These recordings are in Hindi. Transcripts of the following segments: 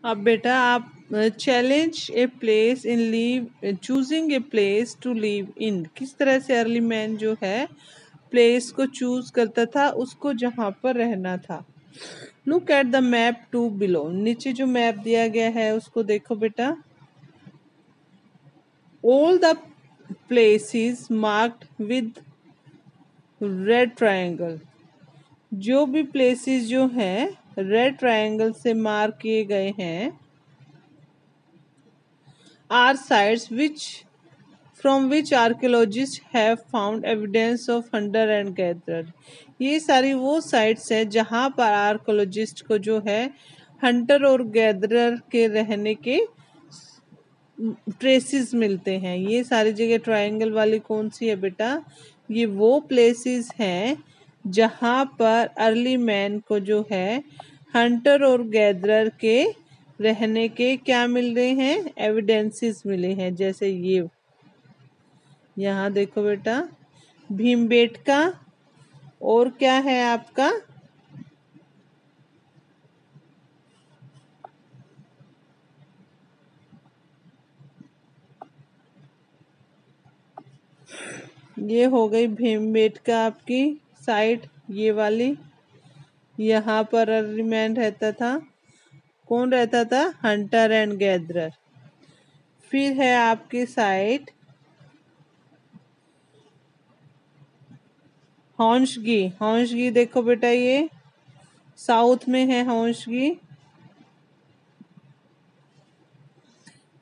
अब बेटा आप challenge a place in live choosing a place to live in. किस तरह से अर्ली मैन जो है प्लेस को चूज करता था उसको जहाँ पर रहना था। Look at the map to below. नीचे जो मैप दिया गया है उसको देखो बेटा। All the places marked with red triangle. जो भी प्लेसेस जो हैं रेड ट्रायंगल से मार्क किए गए हैं are sites from which archaeologists have found evidence of hunter and gatherer। ये सारी वो साइट्स है जहाँ पर आर्कोलॉजिस्ट को जो है हंटर और गैदरर के रहने के ट्रेसिस मिलते हैं। ये सारी जगह ट्रायंगल वाली कौन सी है बेटा? ये वो प्लेसेस हैं जहाँ पर अर्ली मैन को जो है हंटर और गैदरर के रहने के क्या मिल रहे हैं? एविडेंसेस मिले हैं। जैसे ये यहाँ देखो बेटा भीमबेटका और क्या है आपका ये हो गई भीमबेटका आपकी साइट ये वाली। यहाँ पर अर्ली मैन रहता था। कौन रहता था? Hunter and gatherer. फिर है आपकी साइट हौंशगी। हौंशगी देखो बेटा ये साउथ में है हौंशगी।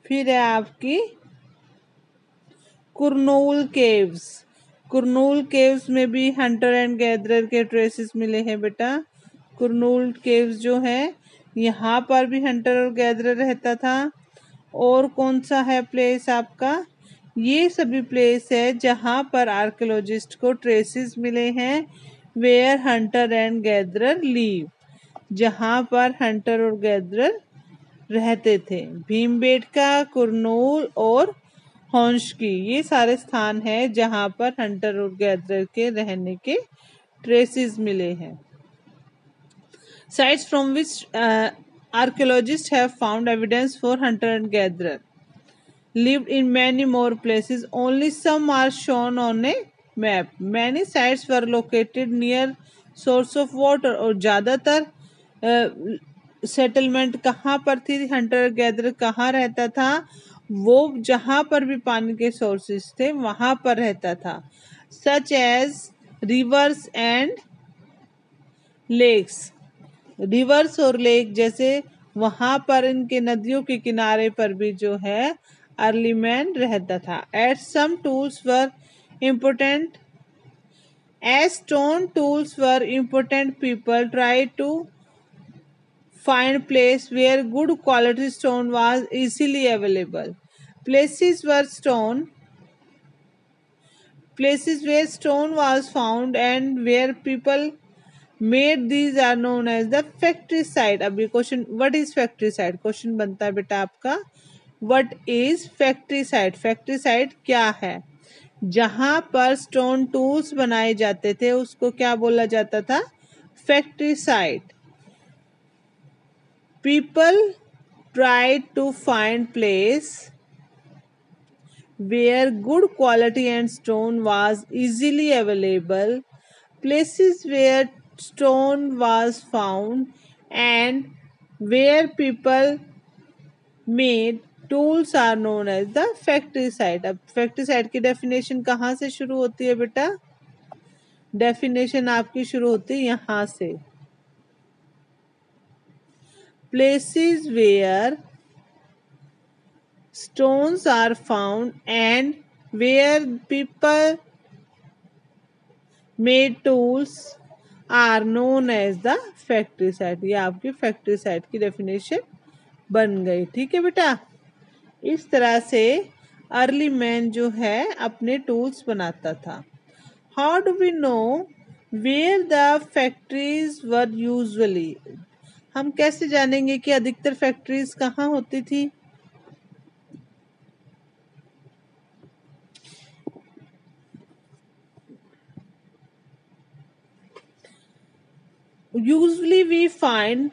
फिर है आपकी कुरनूल केव्स। कुरनूल केव्स में भी हंटर एंड गैदरर के ट्रेसेस मिले हैं बेटा। कुरनूल केव्स जो है यहाँ पर भी हंटर और गैदरर रहता था। और कौन सा है प्लेस आपका? ये सभी प्लेस है जहाँ पर आर्कियोलॉजिस्ट को ट्रेसेस मिले हैं where hunter and gatherer live, जहाँ पर हंटर और गैदरर रहते थे। भीमबेटका, कुरनूल और हौंशकी ये सारे स्थान हैं जहाँ पर हंटर और गैदरर के रहने के ट्रेसेस मिले हैं। Sites from which archaeologists have found evidence for hunter and gatherer lived in many more places. Only some are shown on a map. Many sites were located near source of water। और ज़्यादातर सेटलमेंट कहाँ पर थी? हंटर गैदरर कहाँ रहता था? वो जहाँ पर भी पानी के सोर्सेस थे वहाँ पर रहता था। Such as rivers and lakes. Rivers और लेक जैसे वहां पर इनके नदियों के किनारे पर भी जो है अर्ली मैन रहता था। At some tools were important as stone tools were important people try to find place where good quality stone was easily available. Places were stone places where stone was found and where people made these are known as the factory site। अब ये question what is factory site question बनता है बेटा आपका। What is factory site? Factory site क्या है? जहां पर स्टोन टूल्स बनाए जाते थे उसको क्या बोला जाता था? Factory site. People try to find place where good quality and stone was easily available, places where stone was found and where people made tools are known as the factory site। अब फैक्ट्री साइट की डेफिनेशन कहाँ से शुरू होती है बेटा? डेफिनेशन आपकी शुरू होती है यहाँ से। Places where stones are found and where people made tools are known as the factory site। ये आपकी फैक्ट्री साइट की डेफिनेशन बन गई। ठीक है बेटा, इस तरह से अर्ली मैन जो है अपने टूल्स बनाता था। How do we know where the factories were usually? हम कैसे जानेंगे कि अधिकतर फैक्ट्रीज कहाँ होती थी? Usually we find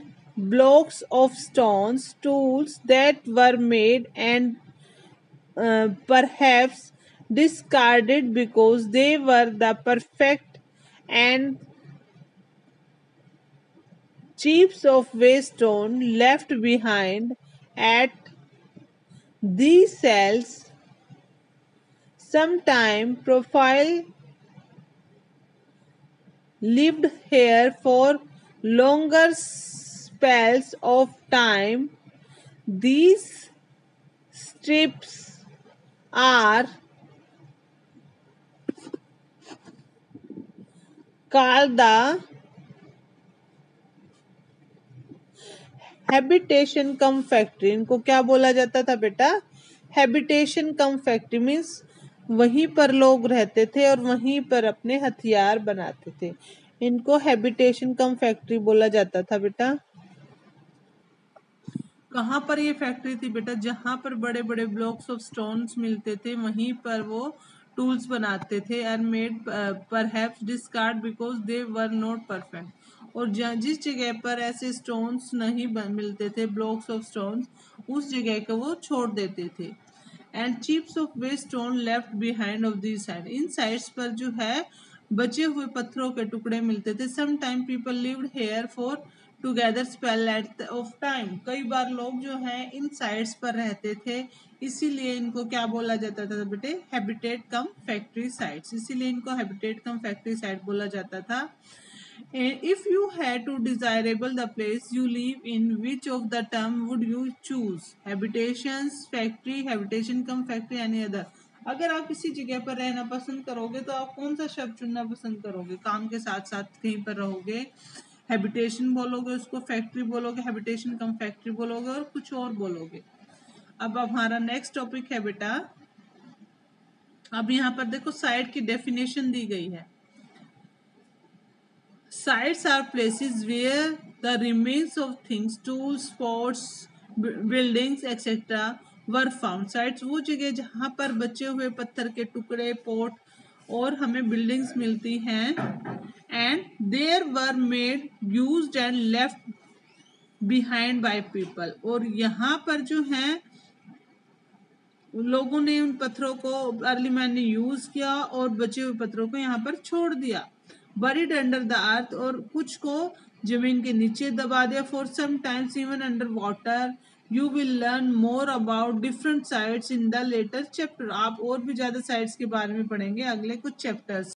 blocks of stones, tools that were made and perhaps discarded because they were the perfect and chips of waste stone left behind at these cells. Sometime profile lived here for longer spells of time. These strips are called the habitation come factory. इनको क्या बोला जाता था बेटा? हैबिटेशन कम फैक्ट्री मीन्स वहीं पर लोग रहते थे और वहीं पर अपने हथियार बनाते थे. इनको हैबिटेशन कम फैक्ट्री बोला जाता था बेटा. कहाँ पर ये फैक्ट्री थी बेटा? जहाँ पर बड़े बड़े ब्लॉक्स ऑफ स्टोन्स मिलते थे वहीं पर वो टूल्स बनाते थे. And made perhaps discard because they were not perfect. और जिस जगह पर ऐसे स्टोन्स नहीं मिलते थे, ब्लॉक्स ऑफ स्टोन्स, उस जगह को वो छोड़ देते थे. And chips of waste stone left behind of this side. इन साइड्स पर जो है बचे हुए पत्थरों के टुकड़े मिलते थे. Some time people lived here for together spell at of time. कई बार लोग जो हैं इन साइड्स पर रहते थे, इसीलिए इनको क्या बोला जाता था बेटे? हैबिटेट कम फैक्ट्री साइट्स. इसीलिए इनको हैबिटेट कम फैक्ट्री साइट बोला जाता था. If you had to desirable the place you live in, which of the term would you choose? Habitations, factory, habitation cum factory, any other? अगर आप किसी जगह पर रहना पसंद करोगे तो आप कौन सा शब्द चुनना पसंद करोगे? काम के साथ साथ कहीं पर रहोगे, हैबिटेशन बोलोगे, उसको फैक्ट्री बोलोगे, हैबिटेशन कम फैक्ट्री बोलोगे, और कुछ और बोलोगे. अब हमारा नेक्स्ट टॉपिक है बेटा. अब यहाँ पर देखो साइट की डेफिनेशन दी गई है. Sites are places where the remains of things, tools, pots, buildings, etc. were found. Sites वो जगह जहाँ पर बचे हुए पत्थर के टुकड़े, पोट और हमें बिल्डिंग्स मिलती हैं. And there were made, used and left behind by people. और यहाँ पर जो हैं लोगों ने उन पत्थरों को, अर्ली मैन ने यूज किया और बचे हुए पत्थरों को यहाँ पर छोड़ दिया. बरीड अंडर द अर्थ, और कुछ को जमीन के नीचे दबा दिया. For some times even under water. You will learn more about different sites in the later chapter. आप और भी ज्यादा साइट्स के बारे में पढ़ेंगे अगले कुछ चैप्टर्स.